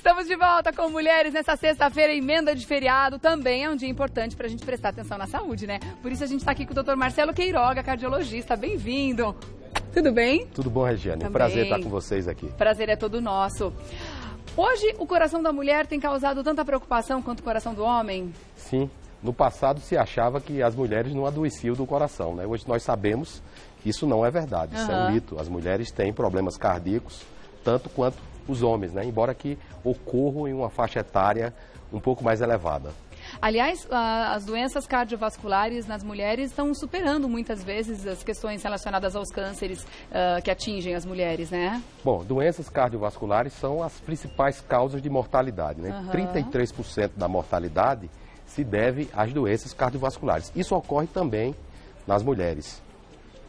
Estamos de volta com Mulheres nessa sexta-feira, emenda de feriado. Também é um dia importante para a gente prestar atenção na saúde, né? Por isso a gente está aqui com o Dr. Marcelo Queiroga, cardiologista. Bem-vindo. Tudo bem? Tudo bom, Regiane? É um prazer estar com vocês aqui. Prazer é todo nosso. Hoje, o coração da mulher tem causado tanta preocupação quanto o coração do homem? Sim. No passado se achava que as mulheres não adoeciam do coração, né? Hoje nós sabemos que isso não é verdade, isso é um mito. As mulheres têm problemas cardíacos, tanto quanto os homens, né? Embora que ocorram em uma faixa etária um pouco mais elevada. Aliás, as doenças cardiovasculares nas mulheres estão superando muitas vezes as questões relacionadas aos cânceres que atingem as mulheres, né? Bom, doenças cardiovasculares são as principais causas de mortalidade, né? 33% da mortalidade se deve às doenças cardiovasculares. Isso ocorre também nas mulheres.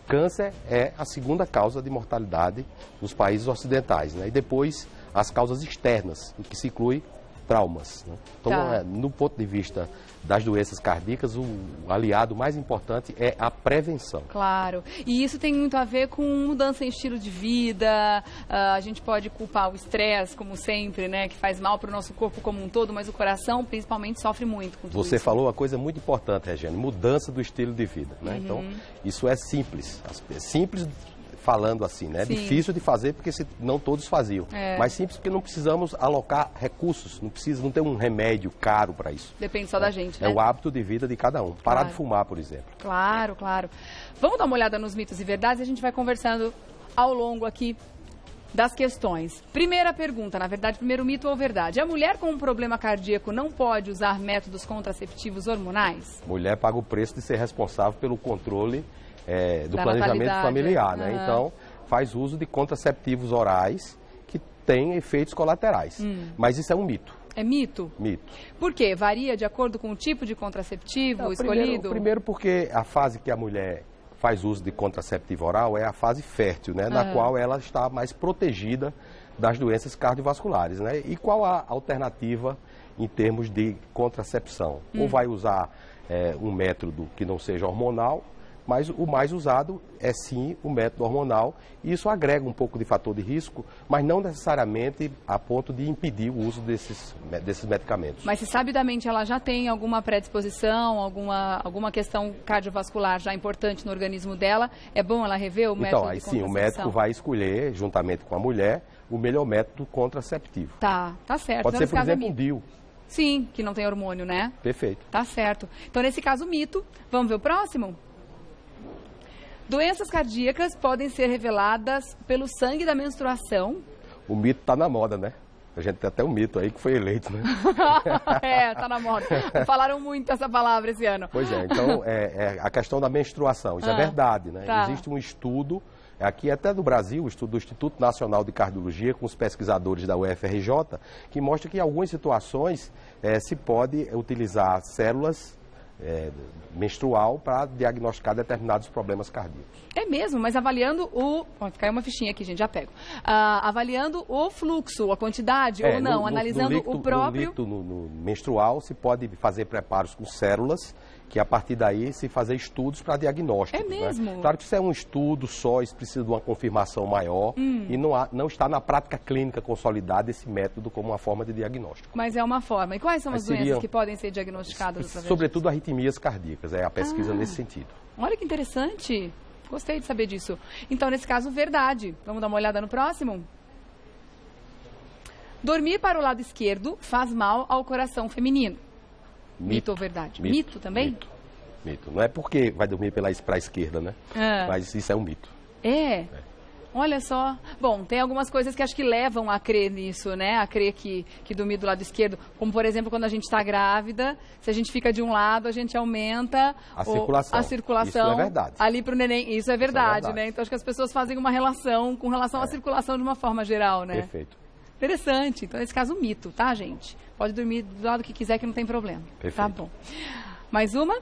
Câncer é a segunda causa de mortalidade nos países ocidentais, né? E depois as causas externas, o que se inclui traumas, né? Então, no ponto de vista das doenças cardíacas, o aliado mais importante é a prevenção. Claro. E isso tem muito a ver com mudança em estilo de vida. A gente pode culpar o estresse, como sempre, né? Que faz mal para o nosso corpo como um todo, mas o coração, principalmente, sofre muito com tudo isso. Você falou uma coisa muito importante, Regiane, mudança do estilo de vida, né? Então, isso é simples. É simples falando assim, né? É difícil de fazer porque não todos faziam. Mas simples porque não precisamos alocar recursos, não tem um remédio caro para isso. Depende só da gente, né? É o hábito de vida de cada um. Parar de fumar, por exemplo. Claro, claro. Vamos dar uma olhada nos mitos e verdades e a gente vai conversando ao longo aqui das questões. Primeira pergunta, na verdade, primeiro mito ou verdade. A mulher com um problema cardíaco não pode usar métodos contraceptivos hormonais? Mulher paga o preço de ser responsável pelo controle do planejamento familiar, né? Então, faz uso de contraceptivos orais que têm efeitos colaterais. Mas isso é um mito. É mito? Mito. Por quê? Varia de acordo com o tipo de contraceptivo escolhido? Primeiro porque a fase que a mulher faz uso de contraceptivo oral é a fase fértil, né? Na qual ela está mais protegida das doenças cardiovasculares, né? E qual a alternativa em termos de contracepção? Ou vai usar um método que não seja hormonal, mas o mais usado é sim o método hormonal, e isso agrega um pouco de fator de risco, mas não necessariamente a ponto de impedir o uso desses medicamentos. Mas se sabidamente ela já tem alguma predisposição, alguma questão cardiovascular já importante no organismo dela, é bom ela rever o método de contracepção? Então, aí sim, o médico vai escolher, juntamente com a mulher, o melhor método contraceptivo. Tá certo. Pode ser, por exemplo, um DIU. Sim, que não tem hormônio, né? Perfeito. Tá certo. Então, nesse caso, mito. Vamos ver o próximo? Doenças cardíacas podem ser reveladas pelo sangue da menstruação? O mito está na moda, né? A gente tem até um mito aí que foi eleito, né? Tá na moda. Falaram muito essa palavra esse ano. Pois é, então a questão da menstruação, isso é verdade, né? Existe um estudo, aqui até do Brasil, o estudo do Instituto Nacional de Cardiologia, com os pesquisadores da UFRJ, que mostra que em algumas situações se pode utilizar células menstrual para diagnosticar determinados problemas cardíacos. É mesmo, mas avaliando caiu uma fichinha aqui, gente, já pego. Avaliando o fluxo, a quantidade ou não, analisando o próprio... No menstrual se pode fazer preparos com células, que a partir daí se fazer estudos para diagnóstico. É mesmo? Né? Claro que isso é um estudo só, isso precisa de uma confirmação maior e não está na prática clínica consolidada esse método como uma forma de diagnóstico. Mas é uma forma. E quais são as doenças que podem ser diagnosticadas através disso? Sobretudo arritmias cardíacas, é a pesquisa nesse sentido. Olha que interessante. Gostei de saber disso. Então, nesse caso, verdade. Vamos dar uma olhada no próximo? Dormir para o lado esquerdo faz mal ao coração feminino. Mito ou verdade? Mito também? Mito. Não é porque vai dormir para a esquerda, né? Mas isso é um mito. Olha só. Bom, tem algumas coisas que acho que levam a crer nisso, né? A crer que dormir do lado esquerdo, como por exemplo, quando a gente está grávida, se a gente fica de um lado, a gente aumenta a circulação. Isso é verdade. Ali para o neném. Isso é verdade, né? Então acho que as pessoas fazem uma relação com relação à circulação de uma forma geral, né? Perfeito. Interessante. Então, nesse caso, mito, tá, gente? Pode dormir do lado que quiser, que não tem problema. Perfeito. Tá bom. Mais uma?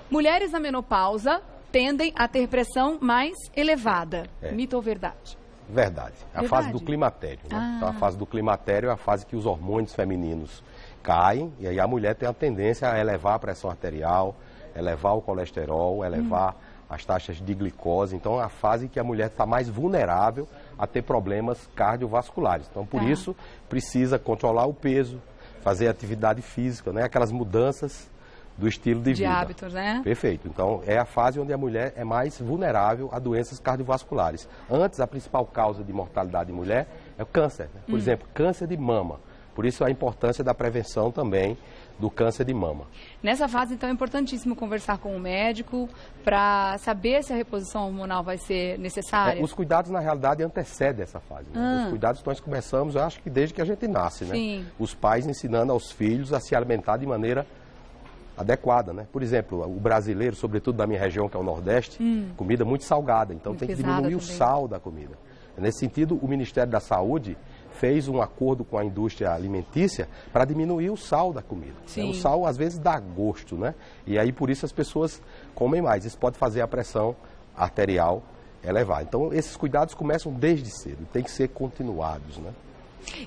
Mulheres na menopausa tendem a ter pressão mais elevada. Mito ou verdade? Verdade. A fase do climatério. Né? Então, a fase do climatério é a fase que os hormônios femininos caem e aí a mulher tem a tendência a elevar a pressão arterial, elevar o colesterol, elevar as taxas de glicose. Então, é a fase que a mulher está mais vulnerável a ter problemas cardiovasculares. Então, por isso, precisa controlar o peso, fazer atividade física, né? Aquelas mudanças do estilo de vida. De hábitos, né? Perfeito. Então, é a fase onde a mulher é mais vulnerável a doenças cardiovasculares. Antes, a principal causa de mortalidade em mulher é o câncer. Né? Por exemplo, câncer de mama. Por isso, a importância da prevenção também do câncer de mama. Nessa fase, então, é importantíssimo conversar com o médico para saber se a reposição hormonal vai ser necessária. Os cuidados, na realidade, antecedem essa fase. Né? Os cuidados que nós começamos, eu acho que desde que a gente nasce, né? Sim. Os pais ensinando aos filhos a se alimentar de maneira adequada, né? Por exemplo, o brasileiro, sobretudo da minha região, que é o Nordeste, comida muito salgada, então tem que diminuir o sal da comida. Nesse sentido, o Ministério da Saúde fez um acordo com a indústria alimentícia para diminuir o sal da comida. O sal, às vezes, dá gosto, né? E aí, por isso, as pessoas comem mais. Isso pode fazer a pressão arterial elevar. Então, esses cuidados começam desde cedo, tem que ser continuados, né?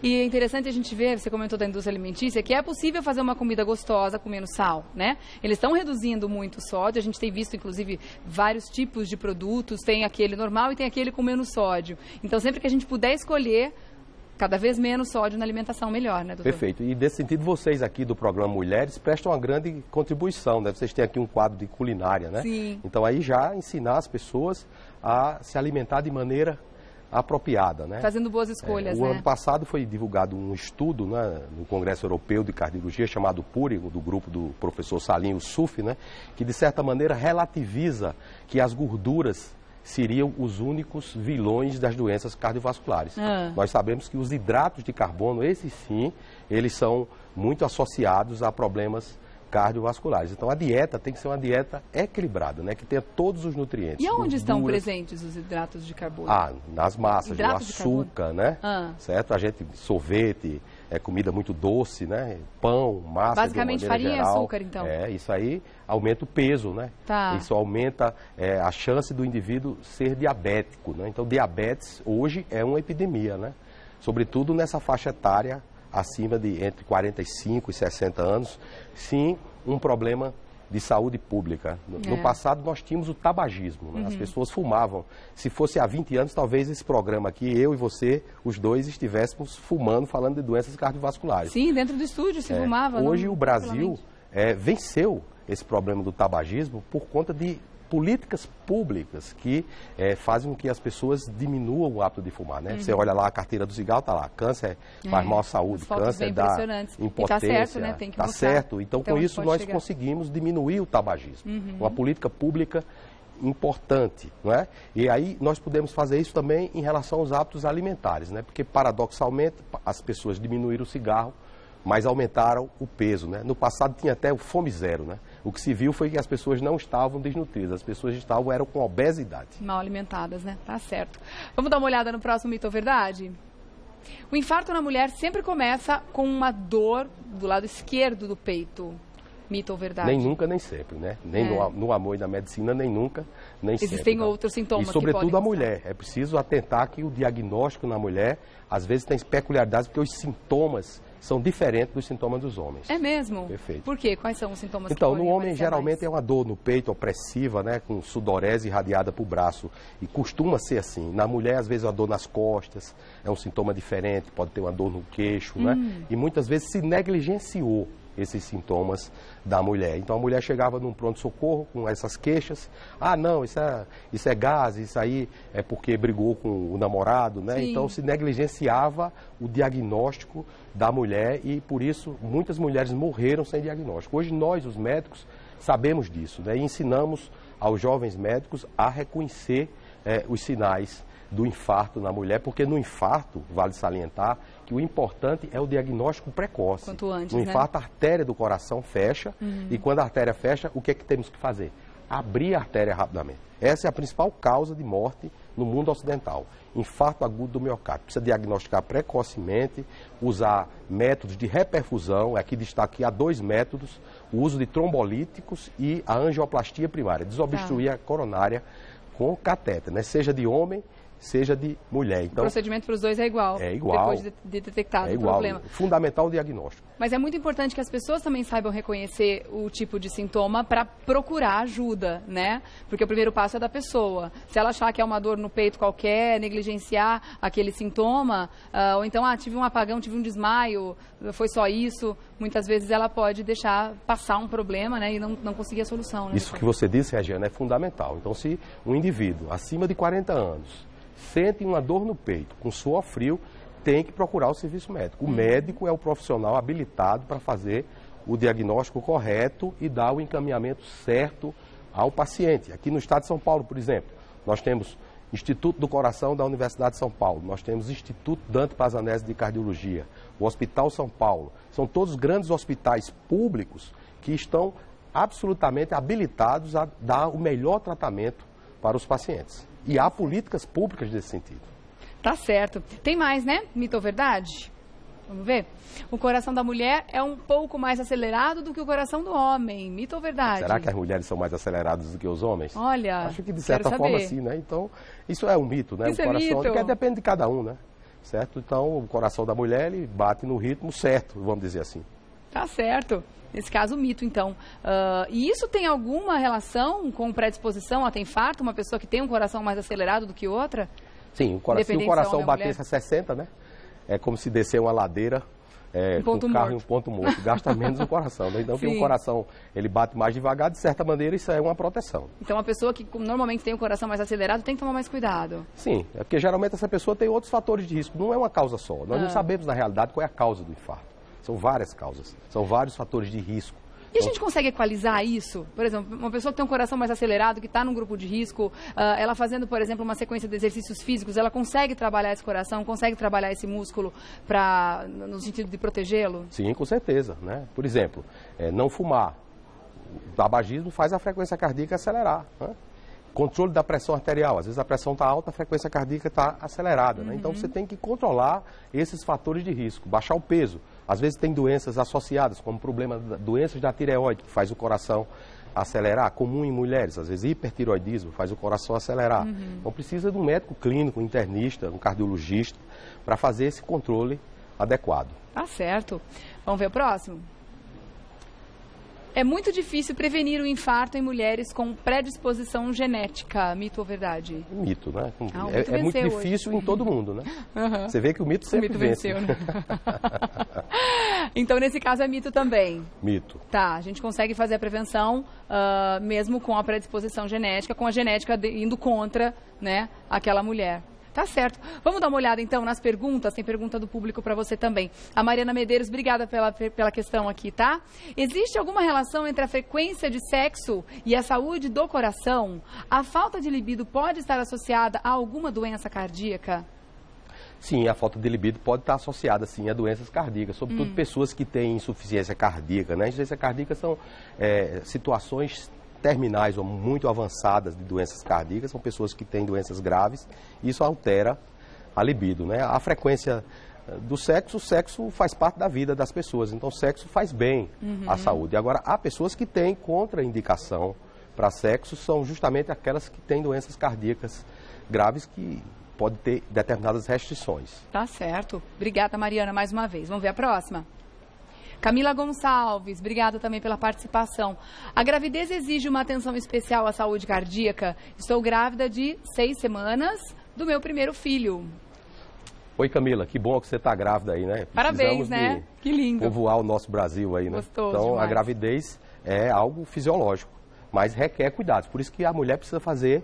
E é interessante a gente ver, você comentou da indústria alimentícia, que é possível fazer uma comida gostosa com menos sal, né? Eles estão reduzindo muito o sódio, a gente tem visto, inclusive, vários tipos de produtos, tem aquele normal e tem aquele com menos sódio. Então, sempre que a gente puder escolher, cada vez menos sódio na alimentação, melhor, né, doutor? Perfeito. E, nesse sentido, vocês aqui do programa Mulheres prestam uma grande contribuição, né? Vocês têm aqui um quadro de culinária, né? Sim. Então, aí já ensinar as pessoas a se alimentar de maneira apropriada, né? Fazendo boas escolhas, O ano passado foi divulgado um estudo, né, no Congresso Europeu de Cardiologia, chamado PURI, do grupo do professor Salim Yousuf, né, que de certa maneira relativiza que as gorduras seriam os únicos vilões das doenças cardiovasculares. Nós sabemos que os hidratos de carbono, esses sim, eles são muito associados a problemas cardiovasculares. Então, a dieta tem que ser uma dieta equilibrada, né? Que tenha todos os nutrientes. E onde estão presentes os hidratos de carbono? Nas massas, no açúcar, né? Certo? A gente, sorvete, comida muito doce, né? Pão, massa, basicamente farinha geral, e açúcar, então. Isso aí aumenta o peso, né? Isso aumenta a chance do indivíduo ser diabético, né? Então, diabetes hoje é uma epidemia, né? Sobretudo nessa faixa etária acima de entre 45 e 60 anos, sim, um problema de saúde pública. No passado, nós tínhamos o tabagismo, né? As pessoas fumavam. Se fosse há 20 anos, talvez esse programa aqui, eu e você, os dois, estivéssemos fumando, falando de doenças cardiovasculares. Sim, dentro do estúdio se fumava. Hoje, o Brasil venceu esse problema do tabagismo por conta de políticas públicas que fazem com que as pessoas diminuam o hábito de fumar, né? Você olha lá a carteira do cigarro, tá lá, câncer faz mal à saúde, câncer dá impotência. E tá certo, né? Tem que tá certo. Então, com isso, nós conseguimos diminuir o tabagismo. Uma política pública importante, não é? E aí nós podemos fazer isso também em relação aos hábitos alimentares, né? Porque, paradoxalmente, as pessoas diminuíram o cigarro, mas aumentaram o peso, né? No passado tinha até o fome zero, né? O que se viu foi que as pessoas não estavam desnutridas, as pessoas eram com obesidade. Mal alimentadas, né? Tá certo. Vamos dar uma olhada no próximo mito ou verdade? O infarto na mulher sempre começa com uma dor do lado esquerdo do peito. Mito ou verdade? Nem nunca, nem sempre, né? Nem no amor e na medicina, nem nunca, nem sempre. Existem outros sintomas que podem... E sobretudo a mulher. É preciso atentar que o diagnóstico na mulher, às vezes, tem peculiaridades, porque os sintomas são diferentes dos sintomas dos homens. É mesmo? Perfeito. Por quê? Quais são os sintomas que Então, no homem, geralmente, mais? é uma dor no peito opressiva, né? Com sudorese irradiada para o braço. E costuma ser assim. Na mulher, às vezes, é uma dor nas costas. É um sintoma diferente. Pode ter uma dor no queixo, né? E muitas vezes se negligenciou esses sintomas da mulher. Então, a mulher chegava num pronto-socorro com essas queixas. Ah, não, isso é gás, isso aí é porque brigou com o namorado, né? Sim. Então, se negligenciava o diagnóstico da mulher e, por isso, muitas mulheres morreram sem diagnóstico. Hoje, nós, os médicos, sabemos disso, né? E ensinamos aos jovens médicos a reconhecer os sinais do infarto na mulher, porque no infarto, vale salientar, que o importante é o diagnóstico precoce. Quanto antes, no infarto, a artéria do coração fecha, e quando a artéria fecha, o que é que temos que fazer? Abrir a artéria rapidamente. Essa é a principal causa de morte no mundo ocidental. Infarto agudo do miocárdio. Precisa diagnosticar precocemente, usar métodos de reperfusão. Aqui destaque há 2 métodos, o uso de trombolíticos e a angioplastia primária, desobstruir a coronária com catéter, né? Seja de homem, seja de mulher. Então, o procedimento para os dois é igual. É igual. Depois de detectado é o problema. Fundamental o diagnóstico. Mas é muito importante que as pessoas também saibam reconhecer o tipo de sintoma para procurar ajuda, né? Porque o primeiro passo é da pessoa. Se ela achar que é uma dor no peito qualquer, negligenciar aquele sintoma, ou então, tive um apagão, tive um desmaio, foi só isso, muitas vezes ela pode deixar passar um problema, né? E não conseguir a solução, né? Isso que você disse, Regiana, é fundamental. Então, se um indivíduo acima de 40 anos sente uma dor no peito, com suor frio, tem que procurar o serviço médico. O médico é o profissional habilitado para fazer o diagnóstico correto e dar o encaminhamento certo ao paciente. Aqui no estado de São Paulo, por exemplo, nós temos Instituto do Coração da Universidade de São Paulo, nós temos Instituto Dante Pazanese de Cardiologia, o Hospital São Paulo. São todos grandes hospitais públicos que estão absolutamente habilitados a dar o melhor tratamento para os pacientes. E há políticas públicas nesse sentido. Tá certo. Tem mais, né? Mito ou verdade? Vamos ver? O coração da mulher é um pouco mais acelerado do que o coração do homem. Mito ou verdade? Será que as mulheres são mais aceleradas do que os homens? Olha, acho que de certa forma sim, né? Então, isso é um mito, né? Isso o coração, é mito. Porque depende de cada um, né? Certo? Então, o coração da mulher, ele bate no ritmo certo, vamos dizer assim. Tá certo. Nesse caso, mito, então. E isso tem alguma relação com predisposição a ter infarto? Uma pessoa que tem um coração mais acelerado do que outra? Sim, se o coração batesse a 60, né? É como se descer uma ladeira com um carro em um ponto morto. Gasta menos o coração, né? Então, que o coração ele bate mais devagar, de certa maneira, isso é uma proteção. Então, uma pessoa que normalmente tem o coração mais acelerado tem que tomar mais cuidado. Sim, é porque geralmente essa pessoa tem outros fatores de risco. Não é uma causa só. Nós não sabemos, na realidade, qual é a causa do infarto. São várias causas, são vários fatores de risco. E a gente consegue equalizar isso? Por exemplo, uma pessoa que tem um coração mais acelerado, que está num grupo de risco, ela fazendo, por exemplo, uma sequência de exercícios físicos, ela consegue trabalhar esse coração, consegue trabalhar esse músculo no sentido de protegê-lo? Sim, com certeza, né? Por exemplo, não fumar. O tabagismo faz a frequência cardíaca acelerar, né? Controle da pressão arterial. Às vezes a pressão está alta, a frequência cardíaca está acelerada, né? Então você tem que controlar esses fatores de risco, baixar o peso. Às vezes tem doenças associadas, como doenças da tireoide, que faz o coração acelerar, comum em mulheres, às vezes hipertireoidismo, faz o coração acelerar. Então precisa de um médico clínico, um internista, um cardiologista, para fazer esse controle adequado. Tá certo. Vamos ver o próximo? É muito difícil prevenir o infarto em mulheres com predisposição genética. Mito ou verdade? Mito, né? É muito difícil em todo mundo, né? Você vê que o mito sempre vence. Venceu, né? Então, nesse caso, é mito também. Mito. Tá, a gente consegue fazer a prevenção mesmo com a predisposição genética, com a genética indo contra, né, aquela mulher. Tá certo. Vamos dar uma olhada, então, nas perguntas. Tem pergunta do público para você também. A Mariana Medeiros, obrigada pela questão aqui, tá? Existe alguma relação entre a frequência de sexo e a saúde do coração? A falta de libido pode estar associada a alguma doença cardíaca? Sim, a falta de libido pode estar associada, sim, a doenças cardíacas, sobretudo pessoas que têm insuficiência cardíaca, né? Insuficiência cardíaca são situações terminais ou muito avançadas de doenças cardíacas, são pessoas que têm doenças graves, e isso altera a libido, né? A frequência do sexo, o sexo faz parte da vida das pessoas, então o sexo faz bem à saúde. Agora, há pessoas que têm contraindicação para sexo, são justamente aquelas que têm doenças cardíacas graves que podem ter determinadas restrições. Tá certo. Obrigada, Mariana, mais uma vez. Vamos ver a próxima? Camila Gonçalves, obrigada também pela participação. A gravidez exige uma atenção especial à saúde cardíaca? Estou grávida de 6 semanas do meu primeiro filho. Oi, Camila, que bom que você está grávida aí, né? Parabéns, né? Que lindo. Povoar o nosso Brasil aí, né? Gostoso então, demais. A gravidez é algo fisiológico, mas requer cuidados. Por isso que a mulher precisa fazer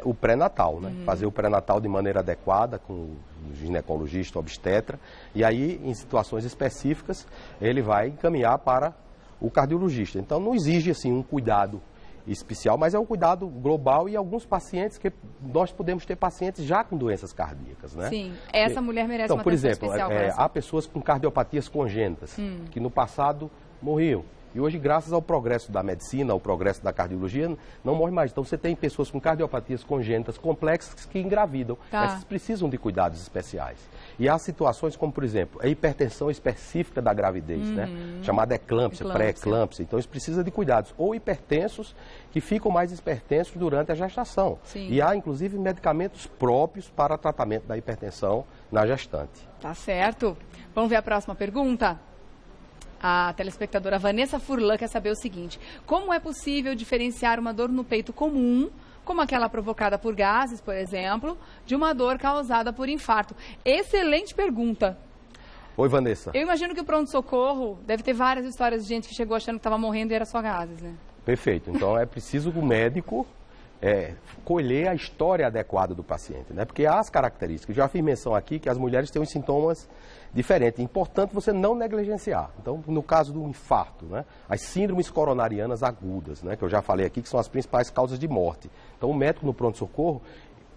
o pré-natal, né? Fazer o pré-natal de maneira adequada com o ginecologista, obstetra, e aí, em situações específicas, ele vai encaminhar para o cardiologista. Então, não exige, assim, um cuidado especial, mas é um cuidado global e alguns pacientes que nós podemos ter pacientes já com doenças cardíacas, né? Sim, essa mulher merece então, uma atenção especial. Por exemplo, há pessoas com cardiopatias congênitas que no passado morriam. E hoje, graças ao progresso da medicina, ao progresso da cardiologia, não morre mais. Então, você tem pessoas com cardiopatias congênitas complexas que engravidam. Essas precisam de cuidados especiais. E há situações como, por exemplo, a hipertensão específica da gravidez, né? Chamada eclâmpsia, pré-eclâmpsia. Então, isso precisa de cuidados. Ou hipertensos, que ficam mais hipertensos durante a gestação. Sim. E há, inclusive, medicamentos próprios para tratamento da hipertensão na gestante. Tá certo. Vamos ver a próxima pergunta? A telespectadora Vanessa Furlan quer saber o seguinte: como é possível diferenciar uma dor no peito comum, como aquela provocada por gases, por exemplo, de uma dor causada por infarto? Excelente pergunta. Oi, Vanessa. Eu imagino que o pronto-socorro deve ter várias histórias de gente que chegou achando que estava morrendo e era só gases, né? Perfeito. Então, é preciso que o médico colher a história adequada do paciente, né? Porque há as características. Já fiz menção aqui que as mulheres têm os sintomas diferentes. É importante você não negligenciar. Então, no caso do infarto, né? As síndromes coronarianas agudas, né? Que eu já falei aqui, que são as principais causas de morte. Então, o médico no pronto-socorro,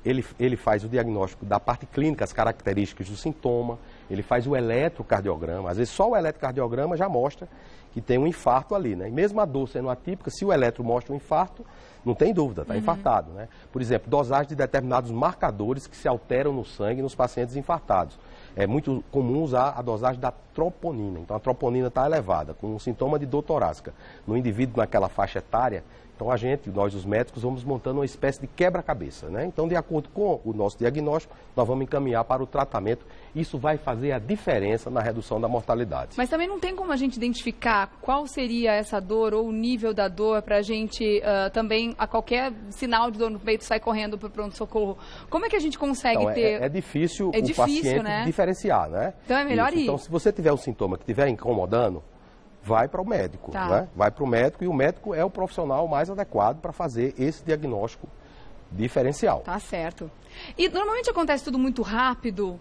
ele faz o diagnóstico da parte clínica, as características do sintoma, ele faz o eletrocardiograma. Às vezes, só o eletrocardiograma já mostra que tem um infarto ali, né? E mesmo a dor sendo atípica, se o eletro mostra um infarto, não tem dúvida, está infartado, né? Por exemplo, dosagem de determinados marcadores que se alteram no sangue nos pacientes infartados. É muito comum usar a dosagem da troponina. Então, a troponina está elevada, com um sintoma de dor torácica. No indivíduo naquela faixa etária, então nós os médicos, vamos montando uma espécie de quebra-cabeça, né? Então, de acordo com o nosso diagnóstico, nós vamos encaminhar para o tratamento. Isso vai fazer a diferença na redução da mortalidade. Mas também não tem como a gente identificar qual seria essa dor ou o nível da dor para a gente também, a qualquer sinal de dor no peito, sair correndo para o pronto-socorro. Como é que a gente consegue então, ter... É difícil o paciente, né, diferenciar, né? Então, é melhor ir. Então, se você tiver um sintoma que estiver incomodando, vai para o médico, né? Vai para o médico, e o médico é o profissional mais adequado para fazer esse diagnóstico diferencial. Tá certo. E normalmente acontece tudo muito rápido,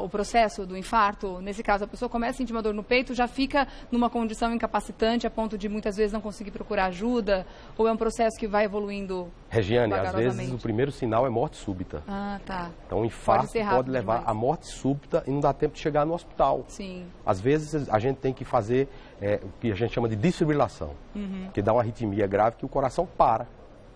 o processo do infarto. Nesse caso, a pessoa começa a sentir uma dor no peito, já fica numa condição incapacitante a ponto de muitas vezes não conseguir procurar ajuda, ou é um processo que vai evoluindo? Regiane, às vezes o primeiro sinal é morte súbita. Ah, tá. Então o infarto pode levar a morte súbita e não dá tempo de chegar no hospital. Sim. Às vezes a gente tem que fazer o que a gente chama de desfibrilação, que dá uma arritmia grave que o coração para,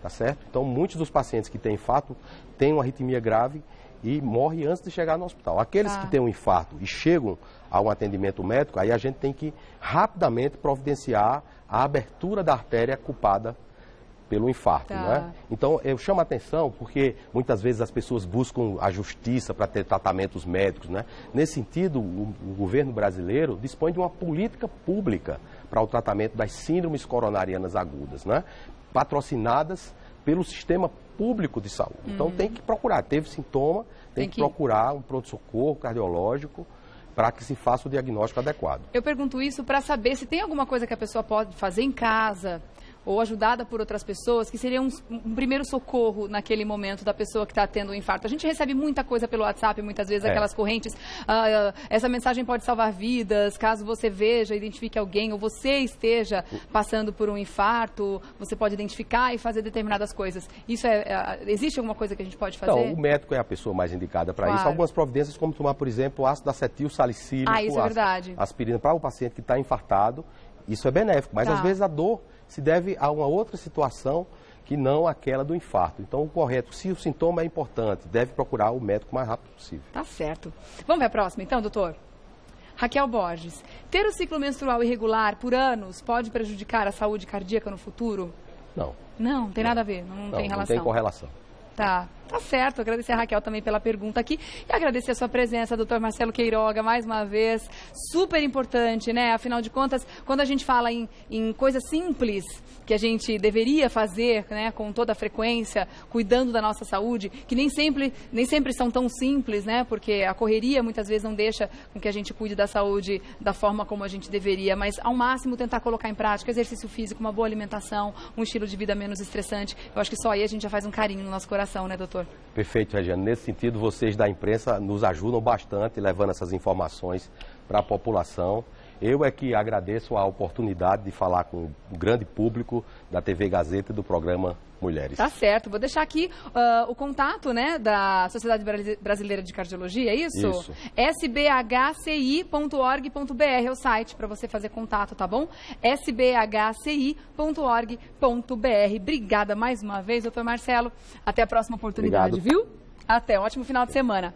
tá certo? Então muitos dos pacientes que têm infarto têm uma arritmia grave e morrem antes de chegar no hospital. Aqueles que têm um infarto e chegam a um atendimento médico, aí a gente tem que rapidamente providenciar a abertura da artéria culpada pelo infarto, né? Então, eu chamo a atenção porque muitas vezes as pessoas buscam a justiça para ter tratamentos médicos, né? Nesse sentido, o governo brasileiro dispõe de uma política pública para o tratamento das síndromes coronarianas agudas, né? Patrocinadas pelo sistema público de saúde. Então, tem que procurar. Teve sintoma, tem que procurar um pronto-socorro cardiológico para que se faça o diagnóstico adequado. Eu pergunto isso para saber se tem alguma coisa que a pessoa pode fazer em casa ou ajudada por outras pessoas, que seria um primeiro socorro naquele momento da pessoa que está tendo um infarto. A gente recebe muita coisa pelo WhatsApp, muitas vezes aquelas correntes, essa mensagem pode salvar vidas, caso você veja, identifique alguém, ou você esteja passando por um infarto, você pode identificar e fazer determinadas coisas. Isso existe alguma coisa que a gente pode fazer? Não, o médico é a pessoa mais indicada para isso. Algumas providências, como tomar, por exemplo, ácido acetil salicílico, isso é verdade. Aspirina para o paciente que está infartado, isso é benéfico, mas às vezes a dor se deve a uma outra situação que não aquela do infarto. Então, o correto, se o sintoma é importante, deve procurar o médico o mais rápido possível. Tá certo. Vamos ver a próxima, então, doutor? Raquel Borges. Ter o ciclo menstrual irregular por anos pode prejudicar a saúde cardíaca no futuro? Não. Não tem nada a ver, não tem relação. Não tem correlação. Tá certo. Agradecer a Raquel também pela pergunta aqui e agradecer a sua presença, doutor Marcelo Queiroga, mais uma vez. Super importante, né? Afinal de contas, quando a gente fala em coisas simples que a gente deveria fazer, né, com toda a frequência, cuidando da nossa saúde, que nem sempre são tão simples, né? Porque a correria muitas vezes não deixa com que a gente cuide da saúde da forma como a gente deveria, mas ao máximo tentar colocar em prática exercício físico, uma boa alimentação, um estilo de vida menos estressante. Eu acho que só aí a gente já faz um carinho no nosso coração, né, doutor? Perfeito, Regiane. Nesse sentido, vocês da imprensa nos ajudam bastante levando essas informações para a população. Eu é que agradeço a oportunidade de falar com o grande público da TV Gazeta e do programa Mulheres. Tá certo. Vou deixar aqui o contato, né, da Sociedade Brasileira de Cardiologia, é isso? Isso. sbhci.org.br é o site para você fazer contato, tá bom? sbhci.org.br. Obrigada mais uma vez, doutor Marcelo. Até a próxima oportunidade, Obrigado. viu? Até. Ótimo final de semana.